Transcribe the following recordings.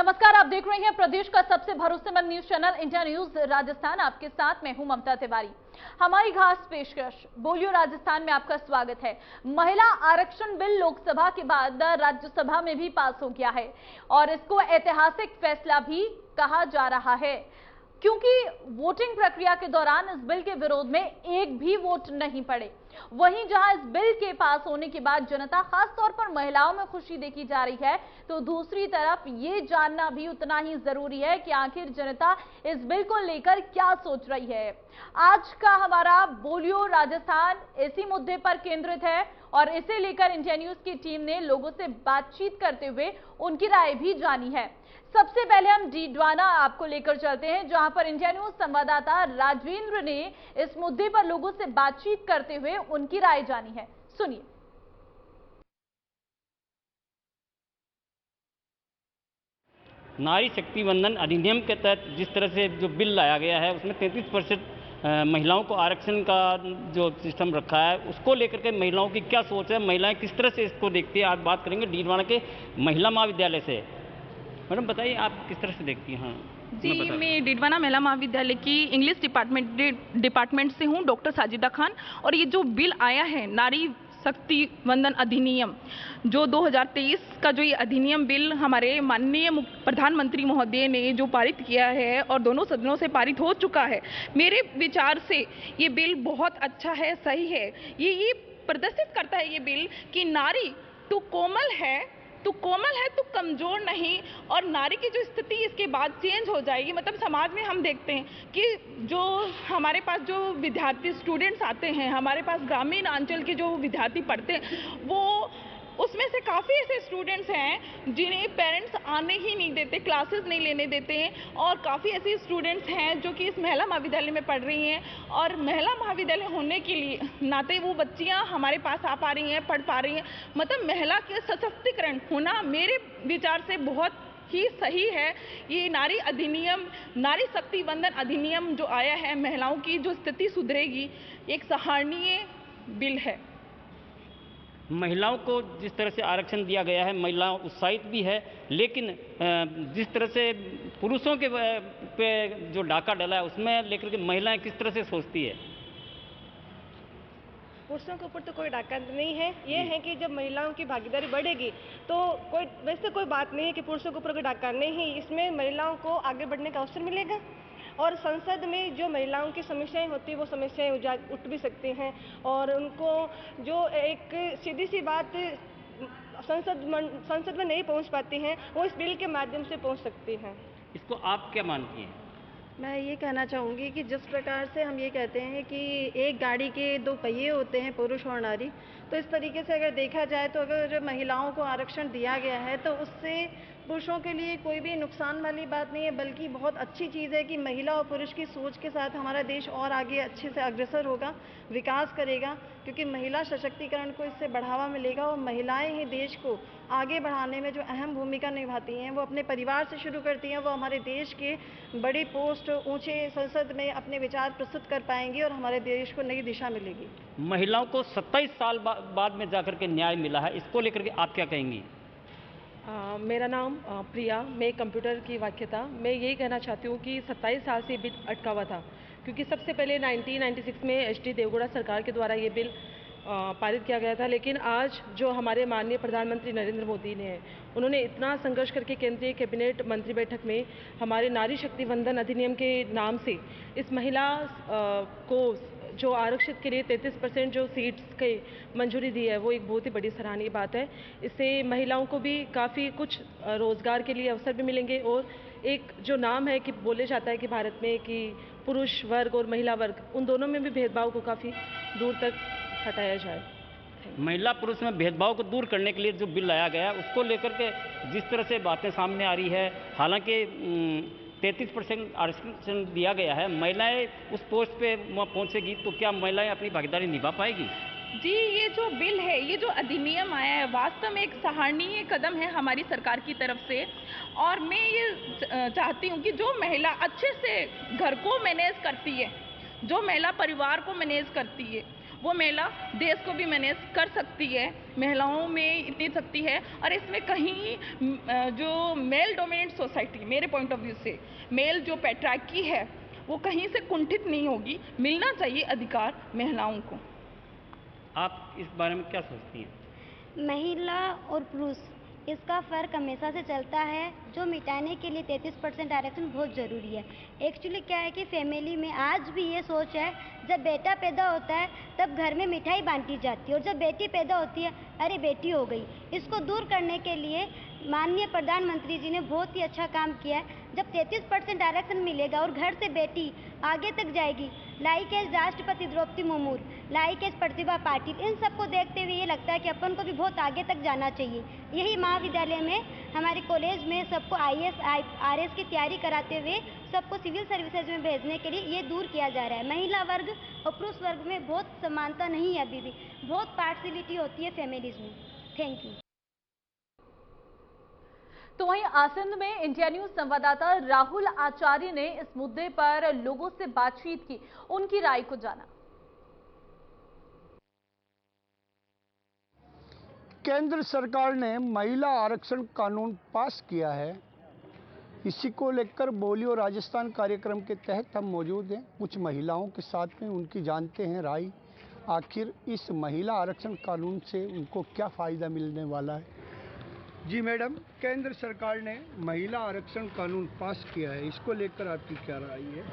नमस्कार, आप देख रहे हैं प्रदेश का सबसे भरोसेमंद news channel India news Rajasthan. आपके साथ मैं हूं ममता तिवारी। हमारी खास पेशकश बोलियो राजस्थान में आपका स्वागत है। महिला आरक्षण बिल लोकसभा के बाद राज्यसभा में भी पास हो गया है और इसको ऐतिहासिक फैसला भी कहा जा रहा है, क्योंकि वोटिंग प्रक्रिया के दौरान इस बिल के विरोध में एक भी वोट नहीं पड़े। वहीं जहां इस बिल के पास होने के बाद जनता, खास तौर पर महिलाओं में खुशी देखी जा रही है, तो दूसरी तरफ ये जानना भी उतना ही जरूरी है कि आखिर जनता इस बिल को लेकर क्या सोच रही है। आज का हमारा बोलियो राजस्थान इसी मुद्दे पर केंद्रित है और इसे लेकर इंडिया न्यूज की टीम ने लोगों से बातचीत करते हुए उनकी राय भी जानी है। सबसे पहले हम डीडवाना आपको लेकर चलते हैं, जहां पर इंडिया न्यूज संवाददाता राजवेंद्र ने इस मुद्दे पर लोगों से बातचीत करते हुए उनकी राय जानी है। सुनिए। नारी शक्ति वंदन अधिनियम के तहत जिस तरह से जो बिल लाया गया है उसमें 33% महिलाओं को आरक्षण का जो सिस्टम रखा है, उसको लेकर के महिलाओं की क्या सोच है, महिलाएं किस तरह से इसको देखती है, आज बात करेंगे डीडवाना के महिला महाविद्यालय से। मैडम बताइए, आप किस तरह से देखती हैं? हाँ जी, मैं डीडवाना महिला महाविद्यालय की इंग्लिश डिपार्टमेंट से हूँ, डॉक्टर साजिदा खान। और ये जो बिल आया है नारी शक्ति वंदन अधिनियम, जो 2023 का जो ये अधिनियम बिल हमारे माननीय प्रधानमंत्री महोदय ने जो पारित किया है और दोनों सदनों से पारित हो चुका है, मेरे विचार से ये बिल बहुत अच्छा है, सही है। ये प्रदर्शित करता है ये बिल कि नारी तू कोमल है तो कमजोर नहीं, और नारी की जो स्थिति इसके बाद चेंज हो जाएगी। मतलब समाज में हम देखते हैं कि जो हमारे पास जो विद्यार्थी स्टूडेंट्स आते हैं, हमारे पास ग्रामीण अंचल के जो विद्यार्थी पढ़ते हैं, वो उसमें से काफ़ी ऐसे स्टूडेंट्स हैं जिन्हें पेरेंट्स आने ही नहीं देते, क्लासेस नहीं लेने देते हैं, और काफ़ी ऐसे स्टूडेंट्स हैं जो कि इस महिला महाविद्यालय में पढ़ रही हैं। और महिला महाविद्यालय होने के लिए नाते वो बच्चियां हमारे पास आ पा रही हैं, पढ़ पा रही हैं। मतलब महिला के सशक्तिकरण होना मेरे विचार से बहुत ही सही है। ये नारी अधिनियम, नारी शक्ति वंदन अधिनियम जो आया है, महिलाओं की जो स्थिति सुधरेगी, एक सराहनीय बिल है। महिलाओं को जिस तरह से आरक्षण दिया गया है, महिला उत्साहित भी है, लेकिन जिस तरह से पुरुषों के पे जो डाका डला है उसमें लेकर के महिलाएं किस तरह से सोचती है? पुरुषों के ऊपर तो कोई डाका नहीं है। ये है कि जब महिलाओं की भागीदारी बढ़ेगी तो वैसे कोई बात नहीं है कि पुरुषों के ऊपर कोई डाका नहीं है। इसमें महिलाओं को आगे बढ़ने का अवसर मिलेगा और संसद में जो महिलाओं की समस्याएं होती है वो समस्याएं उठ भी सकती हैं, और उनको जो एक सीधी सी बात संसद में नहीं पहुंच पाती हैं, वो इस बिल के माध्यम से पहुंच सकती हैं। इसको आप क्या मानती हैं? मैं ये कहना चाहूँगी कि जिस प्रकार से हम ये कहते हैं कि एक गाड़ी के दो पहिए होते हैं, पुरुष और नारी, तो इस तरीके से अगर देखा जाए तो अगर महिलाओं को आरक्षण दिया गया है तो उससे पुरुषों के लिए कोई भी नुकसान वाली बात नहीं है, बल्कि बहुत अच्छी चीज़ है कि महिला और पुरुष की सोच के साथ हमारा देश और आगे अच्छे से अग्रसर होगा, विकास करेगा, क्योंकि महिला सशक्तिकरण को इससे बढ़ावा मिलेगा। और महिलाएं ही देश को आगे बढ़ाने में जो अहम भूमिका निभाती हैं, वो अपने परिवार से शुरू करती हैं। वो हमारे देश के बड़ी पोस्ट, ऊंचे संसद में अपने विचार प्रस्तुत कर पाएंगी और हमारे देश को नई दिशा मिलेगी। महिलाओं को 27 साल बाद में जाकर के न्याय मिला है, इसको लेकर के आप क्या कहेंगी? मेरा नाम प्रिया, मैं कंप्यूटर की व्याख्याता। मैं यही कहना चाहती हूँ कि 27 साल से बिल अटका हुआ था, क्योंकि सबसे पहले 1996 में एच डी देवगौड़ा सरकार के द्वारा ये बिल पारित किया गया था। लेकिन आज जो हमारे माननीय प्रधानमंत्री नरेंद्र मोदी ने उन्होंने इतना संघर्ष करके केंद्रीय कैबिनेट मंत्री बैठक में हमारे नारी शक्ति वंदन अधिनियम के नाम से इस महिला को जो आरक्षित के लिए 33% जो सीट्स के मंजूरी दी है, वो एक बहुत ही बड़ी सराहनीय बात है। इससे महिलाओं को भी काफ़ी कुछ रोजगार के लिए अवसर भी मिलेंगे, और एक जो नाम है कि बोले जाता है कि भारत में कि पुरुष वर्ग और महिला वर्ग, उन दोनों में भी भेदभाव को काफ़ी दूर तक हटाया जाए। महिला पुरुष में भेदभाव को दूर करने के लिए जो बिल लाया गया है, उसको लेकर के जिस तरह से बातें सामने आ रही है, हालांकि 33% आरक्षण दिया गया है, महिलाएं उस पोस्ट पे पहुंचेगी तो क्या महिलाएं अपनी भागीदारी निभा पाएगी? जी, ये जो बिल है, ये जो अधिनियम आया है, वास्तव में एक सराहनीय कदम है हमारी सरकार की तरफ से। और मैं ये चाहती हूँ कि जो महिला अच्छे से घर को मैनेज करती है, जो महिला परिवार को मैनेज करती है, वो महिला देश को भी मैनेज कर सकती है। महिलाओं में इतनी शक्ति है और इसमें कहीं जो मेल डोमिनेंट सोसाइटी, मेरे पॉइंट ऑफ व्यू से मेल जो पैट्रियार्की है वो कहीं से कुंठित नहीं होगी। मिलना चाहिए अधिकार महिलाओं को। आप इस बारे में क्या सोचती हैं? महिला और पुरुष, इसका फ़र्क हमेशा से चलता है, जो मिटाने के लिए 33% आरक्षण बहुत ज़रूरी है। एक्चुअली क्या है कि फैमिली में आज भी ये सोच है, जब बेटा पैदा होता है तब घर में मिठाई बांटी जाती है और जब बेटी पैदा होती है अरे बेटी हो गई। इसको दूर करने के लिए माननीय प्रधानमंत्री जी ने बहुत ही अच्छा काम किया है। जब 33% आरक्षण मिलेगा और घर से बेटी आगे तक जाएगी, लाइक एज राष्ट्रपति द्रौपदी मुर्मू, लाइक एज प्रतिभा पाटिल, इन सबको देखते हुए ये लगता है कि अपन को भी बहुत आगे तक जाना चाहिए। यही महाविद्यालय में हमारे कॉलेज में सबको IAS RS की तैयारी कराते हुए सबको सिविल सर्विसेज में भेजने के लिए ये दूर किया जा रहा है। महिला वर्ग और पुरुष वर्ग में बहुत समानता नहीं है, अभी भी बहुत पार्शियलिटी होती है फैमिलीज में। Thank you. तो वहीं आसंद में इंडिया न्यूज संवाददाता राहुल आचार्य ने इस मुद्दे पर लोगों से बातचीत की, उनकी राय को जाना। केंद्र सरकार ने महिला आरक्षण कानून पास किया है। इसी को लेकर बोलियो राजस्थान कार्यक्रम के तहत हम मौजूद हैं कुछ महिलाओं के साथ में, उनकी जानते हैं राय। आखिर इस महिला आरक्षण कानून से उनको क्या फ़ायदा मिलने वाला है। जी मैडम, केंद्र सरकार ने महिला आरक्षण कानून पास किया है, इसको लेकर आपकी क्या राय है?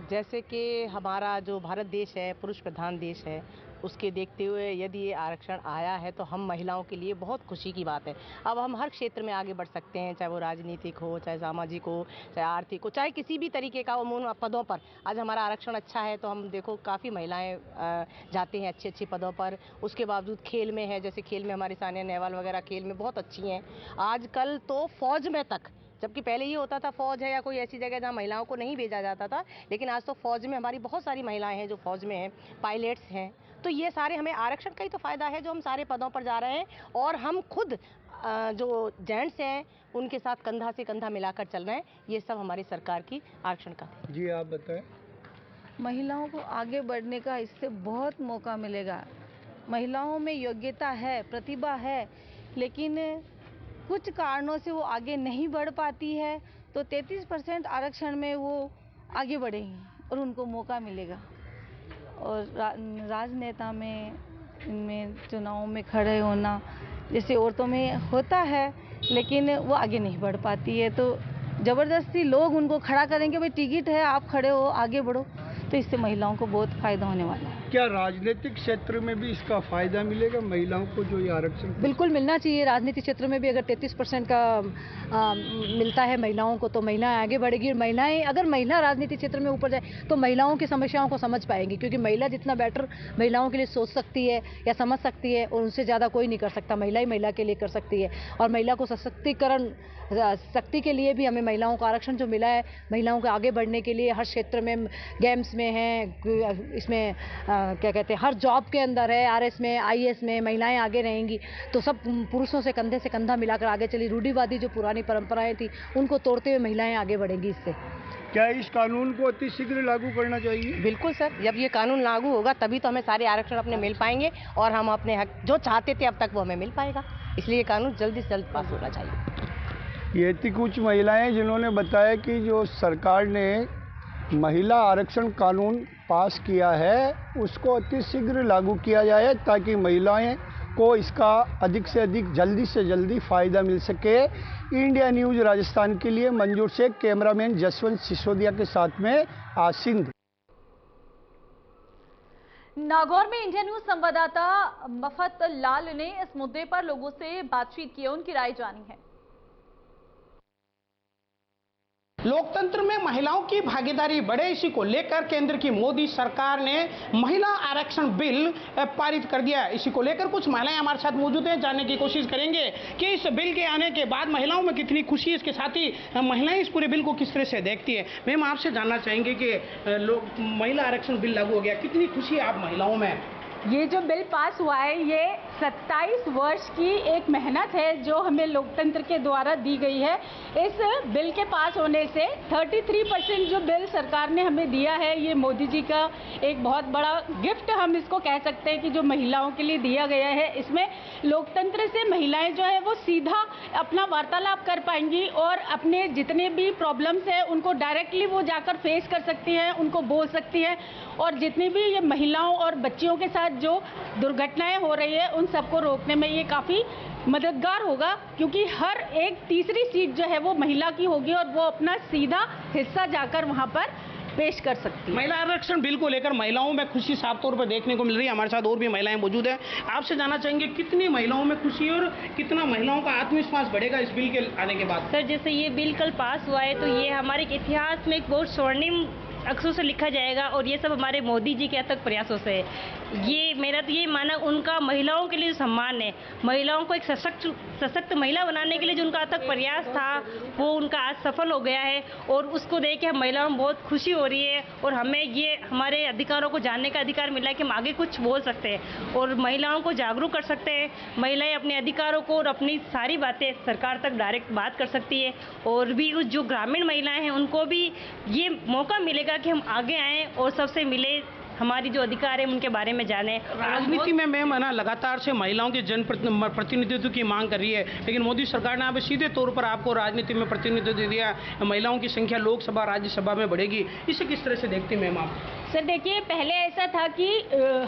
जैसे कि हमारा जो भारत देश है पुरुष प्रधान देश है, उसके देखते हुए यदि ये आरक्षण आया है तो हम महिलाओं के लिए बहुत खुशी की बात है। अब हम हर क्षेत्र में आगे बढ़ सकते हैं, चाहे वो राजनीतिक हो, चाहे सामाजिक हो, चाहे आर्थिक हो, चाहे किसी भी तरीके का उन पदों पर। आज हमारा आरक्षण अच्छा है तो हम देखो काफ़ी महिलाएं जाते हैं अच्छे अच्छे पदों पर। उसके बावजूद खेल में है, जैसे खेल में हमारी सानिया नेहवाल वगैरह खेल में बहुत अच्छी हैं। आजकल तो फौज में तक, जबकि पहले ये होता था फौज है या कोई ऐसी जगह जहाँ महिलाओं को नहीं भेजा जाता था, लेकिन आज तो फौज में हमारी बहुत सारी महिलाएं हैं जो फौज में हैं, पायलट्स हैं। तो ये सारे हमें आरक्षण का ही तो फ़ायदा है जो हम सारे पदों पर जा रहे हैं और हम खुद जो जेंट्स हैं उनके साथ कंधा से कंधा मिलाकर चल रहे हैं। ये सब हमारी सरकार की आरक्षण का है। जी आप बताएं। महिलाओं को आगे बढ़ने का इससे बहुत मौका मिलेगा। महिलाओं में योग्यता है, प्रतिभा है, लेकिन कुछ कारणों से वो आगे नहीं बढ़ पाती है, तो 33% आरक्षण में वो आगे बढ़ेंगी और उनको मौका मिलेगा। और राजनेता में, इनमें चुनावों में खड़े होना जैसे औरतों में होता है, लेकिन वो आगे नहीं बढ़ पाती है, तो ज़बरदस्ती लोग उनको खड़ा करेंगे, भाई टिकट है आप खड़े हो आगे बढ़ो, तो इससे महिलाओं को बहुत फायदा होने वाला है। क्या राजनीतिक क्षेत्र में भी इसका फायदा मिलेगा महिलाओं को जो ये आरक्षण? बिल्कुल मिलना चाहिए। राजनीतिक क्षेत्र में भी अगर 33% का मिलता है महिलाओं को तो महिलाएं आगे बढ़ेगी। और महिलाएं, अगर महिला राजनीतिक क्षेत्र में ऊपर जाए तो महिलाओं की समस्याओं को समझ पाएंगी, क्योंकि महिला जितना बेटर महिलाओं के लिए सोच सकती है या समझ सकती है, और उनसे ज़्यादा कोई नहीं कर सकता। महिला ही महिला के लिए कर सकती है। और महिला को सशक्तिकरण, शक्ति के लिए भी हमें महिलाओं का आरक्षण जो मिला है, महिलाओं को आगे बढ़ने के लिए हर क्षेत्र में, गेम्स में है, इसमें क्या कहते हैं, हर जॉब के अंदर है, RS में, IAS में महिलाएं आगे रहेंगी, तो सब पुरुषों से कंधे से कंधा मिलाकर आगे चली। रूढ़िवादी जो पुरानी परंपराएं थी उनको तोड़ते हुए महिलाएं आगे बढ़ेंगी। इससे क्या इस कानून को अति शीघ्र लागू करना चाहिए? बिल्कुल सर, जब ये कानून लागू होगा तभी तो हमें सारे आरक्षण अपने मिल पाएंगे और हम अपने हक जो चाहते थे अब तक वो हमें मिल पाएगा। इसलिए ये कानून जल्दी से जल्द पास होना चाहिए। ये थी कुछ महिलाएं जिन्होंने बताया कि जो सरकार ने महिला आरक्षण कानून पास किया है उसको अति शीघ्र लागू किया जाए, ताकि महिलाएं को इसका अधिक से अधिक, जल्दी से जल्दी फ़ायदा मिल सके। इंडिया न्यूज़ राजस्थान के लिए मंजूर शेख, कैमरामैन जसवंत सिसोदिया के साथ में आसिंद। नागौर में इंडिया न्यूज संवाददाता मफत लाल ने इस मुद्दे पर लोगों से बातचीत की, उनकी राय जानी है। लोकतंत्र में महिलाओं की भागीदारी बढ़े, इसी को लेकर केंद्र की मोदी सरकार ने महिला आरक्षण बिल पारित कर दिया है। इसी को लेकर कुछ महिलाएं हमारे साथ मौजूद हैं, जानने की कोशिश करेंगे कि इस बिल के आने के बाद महिलाओं में कितनी खुशी है, इसके साथ ही महिलाएं इस पूरे बिल को किस तरह से देखती है। मैम, आपसे जानना चाहेंगे कि महिला आरक्षण बिल लागू हो गया, कितनी खुशी है आप महिलाओं में? ये जो बिल पास हुआ है ये 27 वर्ष की एक मेहनत है जो हमें लोकतंत्र के द्वारा दी गई है। इस बिल के पास होने से 33% जो बिल सरकार ने हमें दिया है, ये मोदी जी का एक बहुत बड़ा गिफ्ट हम इसको कह सकते हैं कि जो महिलाओं के लिए दिया गया है। इसमें लोकतंत्र से महिलाएं जो है वो सीधा अपना वार्तालाप कर पाएंगी और अपने जितने भी प्रॉब्लम्स हैं उनको डायरेक्टली वो जाकर फेस कर सकती हैं, उनको बोल सकती हैं। और जितनी भी ये महिलाओं और बच्चियों के साथ जो दुर्घटनाएं हो रही है उन सबको रोकने में ये काफ़ी मददगार होगा, क्योंकि हर एक तीसरी सीट जो है वो महिला की होगी और वो अपना सीधा हिस्सा जाकर वहाँ पर पेश कर सकती है। महिला आरक्षण बिल को लेकर महिलाओं में खुशी साफ तौर पर देखने को मिल रही है। हमारे साथ और भी महिलाएं मौजूद हैं। आपसे जानना चाहेंगे कितनी महिलाओं में खुशी और कितना महिलाओं का आत्मविश्वास बढ़ेगा इस बिल के आने के बाद? सर, जैसे ये बिल कल पास हुआ है तो ये हमारे इतिहास में एक बहुत स्वर्णिम अक्षरों से लिखा जाएगा और ये सब हमारे मोदी जी के अथक प्रयासों से है। ये मेरा तो ये माना उनका महिलाओं के लिए जो सम्मान है, महिलाओं को एक सशक्त महिला बनाने के लिए जो उनका अथक प्रयास था वो उनका आज सफल हो गया है और उसको देख के हम महिलाओं में बहुत खुशी हो रही है और हमें ये हमारे अधिकारों को जानने का अधिकार मिला है कि हम आगे कुछ बोल सकते हैं और महिलाओं को जागरूक कर सकते हैं। महिलाएं अपने अधिकारों को और अपनी सारी बातें सरकार तक डायरेक्ट बात कर सकती है और भी उस जो ग्रामीण महिलाएं हैं उनको भी ये मौका मिलेगा कि हम आगे आएँ और सबसे मिले, हमारी जो अधिकार है उनके बारे में जाने। राजनीति में मैम है ना लगातार से महिलाओं के जन प्रतिनिधित्व की मांग कर रही है, लेकिन मोदी सरकार ने अब सीधे तौर पर आपको राजनीति में प्रतिनिधित्व दिया। महिलाओं की संख्या लोकसभा राज्यसभा में बढ़ेगी, इसे किस तरह से देखती हैं मैम आप? सर देखिए, पहले ऐसा था कि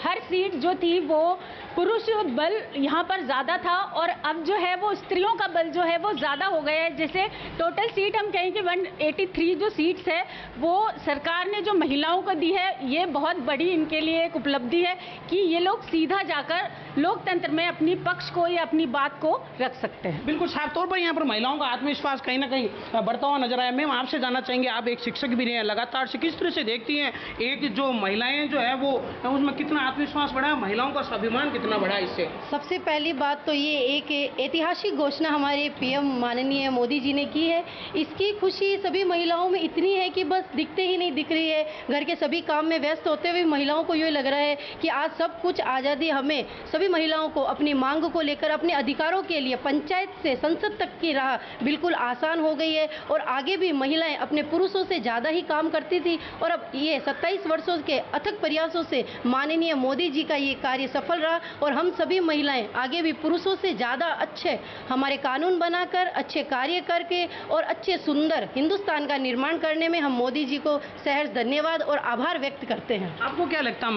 हर सीट जो थी वो पुरुष बल यहाँ पर ज़्यादा था और अब जो है वो स्त्रियों का बल जो है वो ज़्यादा हो गया है। जैसे टोटल सीट हम कहें कि 183 जो सीट्स है वो सरकार ने जो महिलाओं को दी है, ये बहुत बड़ी इनके लिए एक उपलब्धि है कि ये लोग सीधा जाकर लोकतंत्र में अपनी पक्ष को या अपनी बात को रख सकते हैं। बिल्कुल साफ तौर पर यहाँ पर महिलाओं का आत्मविश्वास कहीं ना कहीं बढ़ता हुआ नजर आया। मैम आपसे जानना चाहेंगे, आप एक शिक्षक भी रहे हैं, लगातार से किस तरह से देखती हैं एक जो महिलाएं जो है वो उसमें कितना आत्मविश्वास बढ़ा है, महिलाओं का स्वाभिमान कितना बढ़ा इससे? सबसे पहली बात तो ये एक ऐतिहासिक घोषणा हमारे पीएम माननीय मोदी जी ने की है। इसकी खुशी सभी महिलाओं में इतनी है कि बस दिखते ही नहीं दिख रही है। घर के सभी काम में व्यस्त होते हुए महिलाओं को ये लग रहा है कि आज सब कुछ आज़ादी हमें सभी महिलाओं को अपनी मांग को लेकर अपने अधिकारों के लिए पंचायत से संसद तक की राह बिल्कुल आसान हो गई है और आगे भी महिलाएं अपने पुरुषों से ज़्यादा ही काम करती थी और अब ये 27 वर्षों के अथक प्रयासों से माननीय मोदी जी का ये कार्य सफल रहा और हम सभी महिलाएं आगे भी पुरुषों से ज़्यादा अच्छे हमारे कानून बनाकर अच्छे कार्य करके और अच्छे सुंदर हिंदुस्तान का निर्माण करने में हम मोदी जी को सहर्ष धन्यवाद और आभार व्यक्त करते हैं। आपको क्या लगता है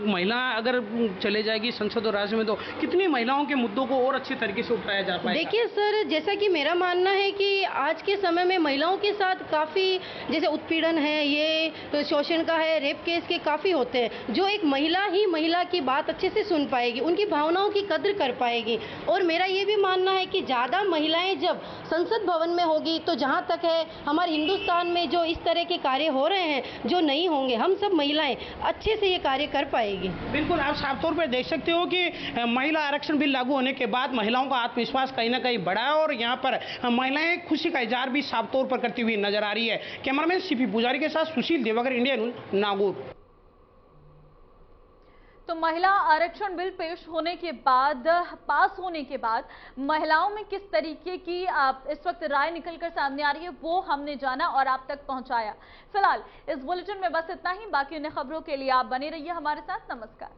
महिला अगर चले जाएगी संसद और राज्य में तो कितनी महिलाओं के मुद्दों को और अच्छे तरीके से उठाया जा पाएगा? देखिए सर, जैसा कि मेरा मानना है कि आज के समय में महिलाओं के साथ काफ़ी जैसे उत्पीड़न है, ये तो शोषण का है, रेप केस के काफ़ी होते हैं। जो एक महिला ही महिला की बात अच्छे से सुन पाएगी, उनकी भावनाओं की कद्र कर पाएगी और मेरा ये भी मानना है कि ज़्यादा महिलाएं जब संसद भवन में होगी तो जहाँ तक है हमारे हिंदुस्तान में जो इस तरह के कार्य हो रहे हैं जो नहीं होंगे, हम सब महिलाएं अच्छे से ये कार्य कर पाएगी। बिल्कुल, आप साफ तौर पर देख सकते हो कि महिला आरक्षण बिल लागू होने के बाद महिलाओं का आत्मविश्वास कहीं ना कहीं बढ़ा है और यहाँ पर महिलाएं खुशी का इजहार भी साफ तौर पर करती हुई नजर आ रही है। कैमरामैन सीपी पुजारी के साथ सुशील देवगर, इंडिया न्यूज, नागौर। तो महिला आरक्षण बिल पेश होने के बाद, पास होने के बाद महिलाओं में किस तरीके की इस वक्त राय निकलकर सामने आ रही है वो हमने जाना और आप तक पहुंचाया। फिलहाल इस बुलेटिन में बस इतना ही। बाकी अन्य खबरों के लिए आप बने रहिए हमारे साथ। नमस्कार।